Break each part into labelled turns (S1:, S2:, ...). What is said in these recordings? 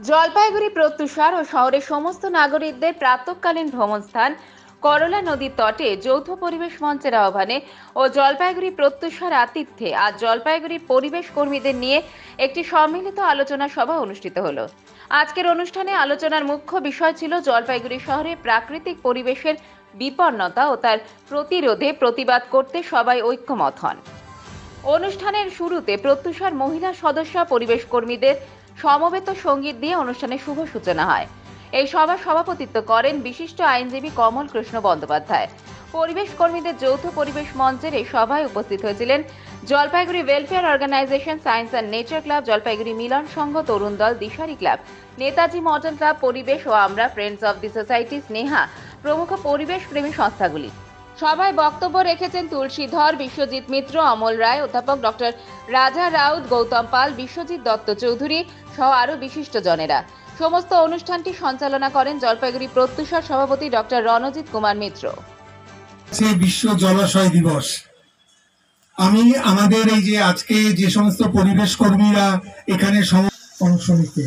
S1: জলপাইগুড়ি প্রত্যুষার ও শহরের সমস্ত নাগরিকদের প্রাতঃকালীন ভ্রমণস্থান করলা নদীর তটে যৌথ পরিবেশ মঞ্চের আহ্বানে ও জলপাইগুড়ি প্রত্যুষার আতিথ্যে আজ জলপাইগুড়ি পরিবেশ কর্মীদের নিয়ে একটি সম্মিলিত আলোচনা সভা অনুষ্ঠিত হলো। আজকের অনুষ্ঠানে আলোচনার মুখ্য বিষয় ছিল জলপাইগুড়ি শহরে প্রাকৃতিক পরিবেশের বিপন্নতা ও তার প্রতিরোধে প্রতিবাদ করতে সবাই ঐক্যমত হন। অনুষ্ঠানের শুরুতে প্রত্যুষার মহিলা সদস্য পরিবেশ কর্মীদের সমবেত সঙ্গীত দিয়ে অনুষ্ঠানের শুভ সূচনা হয়। এই সভার সভাপতিত্ব করেন বিশিষ্ট আইনজীবী কমল কৃষ্ণ বন্দ্যোপাধ্যায়। পরিবেশ কর্মীদের যৌথ পরিবেশ মঞ্চের এই সভায় উপস্থিত হয়েছিলেন Jalpaiguri welfare organization, science and nature club, Jalpaiguri Milan Sangha, Tarun Dal, Dishari club, Netaji modern club, Paribesh O Amra, friends of the society, Sneha প্রমুখ পরিবেশ প্রেমী সংস্থাগুলি। সভায় বক্তব্য রেখেছেন তুলসী ধর, বিশ্বজিৎ মিত্র, অমল রায়, অধ্যাপক ডক্টর রাজা রাউত, গৌতম পাল, বিশ্বজিৎ দত্ত চৌধুরী সহ আরো বিশিষ্টজনেরা। সমস্ত অনুষ্ঠানটি সঞ্চালনা করেন জলপাইগুড়ি প্রত্যুষার সভাপতি ডক্টর রণজিৎ কুমার মিত্র।
S2: বিশ্ব জলাশয় দিবস। আমি আমাদের এই যে আজকে যে সমস্ত পরিবেশ কর্মীরা এখানে অংশ নিতে,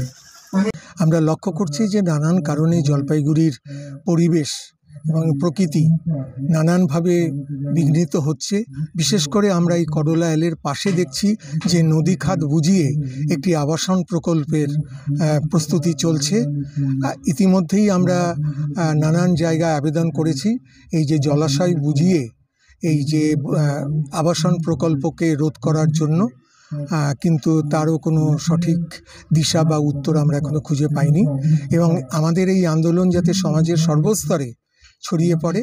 S3: আমরা লক্ষ্য করছি যে নানান কারণে জলপাইগুড়ির পরিবেশ এবং প্রকৃতি নানানভাবে বিঘ্নিত হচ্ছে। বিশেষ করে আমরা এই করলা এলের পাশে দেখছি যে নদী খাত বুঝিয়ে একটি আবাসন প্রকল্পের প্রস্তুতি চলছে। ইতিমধ্যেই আমরা নানান জায়গায় আবেদন করেছি এই যে জলাশয় বুঝিয়ে এই যে আবাসন প্রকল্পকে রোধ করার জন্য, কিন্তু তারও কোনো সঠিক দিশা বা উত্তর আমরা এখনো খুঁজে পাইনি। এবং আমাদের এই আন্দোলন যাতে সমাজের সর্বস্তরে ছড়িয়ে পড়ে,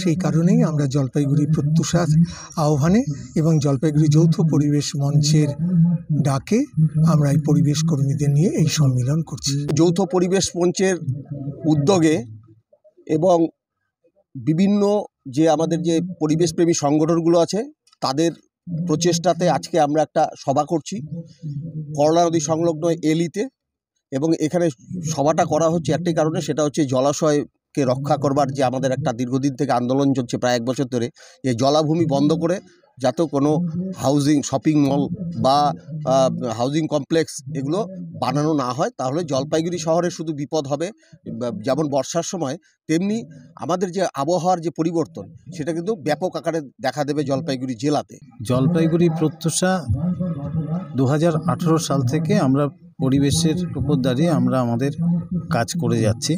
S3: সেই কারণেই আমরা জলপাইগুড়ি প্রত্যুষার আহ্বানে এবং জলপাইগুড়ি যৌথ পরিবেশ মঞ্চের ডাকে আমরা এই পরিবেশ কর্মীদের নিয়ে এই সম্মেলন করছি।
S4: যৌথ পরিবেশ মঞ্চের উদ্যোগে এবং বিভিন্ন যে আমাদের যে পরিবেশপ্রেমী সংগঠনগুলো আছে তাদের প্রচেষ্টাতে আজকে আমরা একটা সভা করছি করলা নদী সংলগ্ন এলিতে। এবং এখানে সভাটা করা হচ্ছে একটি কারণে, সেটা হচ্ছে জলাশয়কে রক্ষা করবার যে আমাদের একটা দীর্ঘদিন থেকে আন্দোলন চলছে প্রায় 1 বছর ধরে, যে জলাভূমি বন্ধ করে যাতে কোনো হাউজিং, শপিং মল বা হাউজিং কমপ্লেক্স এগুলো বানানো না হয়, তাহলে জলপাইগুড়ি শহরে শুধু বিপদ হবে, যেমন বর্ষার সময়, তেমনি আমাদের যে আবহাওয়ার যে পরিবর্তন সেটা কিন্তু ব্যাপক আকারে দেখা দেবে জলপাইগুড়ি জেলাতে।
S5: জলপাইগুড়ি প্রত্যুষা 2018 সাল থেকে আমরা পরিবেশের উপর দাঁড়িয়ে আমরা আমাদের কাজ করে যাচ্ছি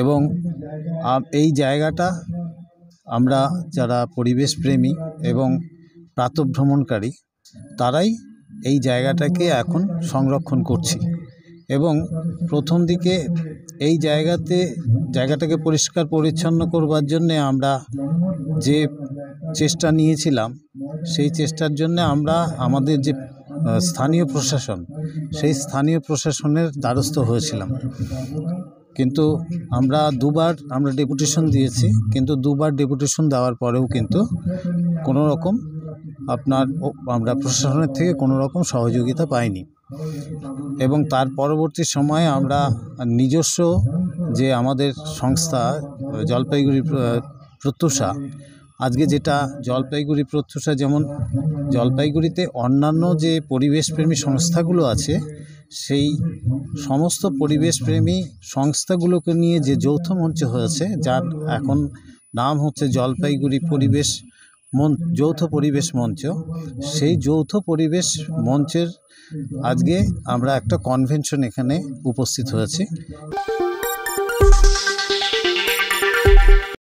S5: এবং এই জায়গাটা আমরা যারা পরিবেশ প্রেমী এবং প্রাতঃভ্রমণকারী তারাই এই জায়গাটাকে এখন সংরক্ষণ করছি। এবং প্রথম দিকে এই জায়গাটাকে পরিষ্কার পরিচ্ছন্ন করবার জন্যে আমরা যে চেষ্টা নিয়েছিলাম, সেই চেষ্টার জন্য আমরা আমাদের যে স্থানীয় প্রশাসন, সেই স্থানীয় প্রশাসনের দ্বারস্থ হয়েছিলাম। কিন্তু আমরা 2বার আমরা ডেপুটেশন দিয়েছি, কিন্তু 2বার ডেপুটেশন দেওয়ার পরেও কিন্তু কোনো রকম আমরা প্রশাসনের থেকে কোনো রকম সহযোগিতা পাইনি। এবং তার পরবর্তী সময়ে আমরা নিজস্ব যে আমাদের সংস্থা জলপাইগুড়ি প্রত্যুষা, আজকে যেটা জলপাইগুড়ি প্রত্যুষা, যেমন জলপাইগুড়িতে অন্যান্য যে পরিবেশপ্রেমী সংস্থাগুলো আছে, সেই সমস্ত পরিবেশপ্রেমী সংস্থাগুলোকে নিয়ে যে যৌথ মঞ্চ হয়েছে, যার এখন নাম হচ্ছে জলপাইগুড়ি যৌথ পরিবেশ মঞ্চ, সেই যৌথ পরিবেশ মঞ্চের আজকে আমরা একটা কনভেনশন এখানে উপস্থিত হয়েছি।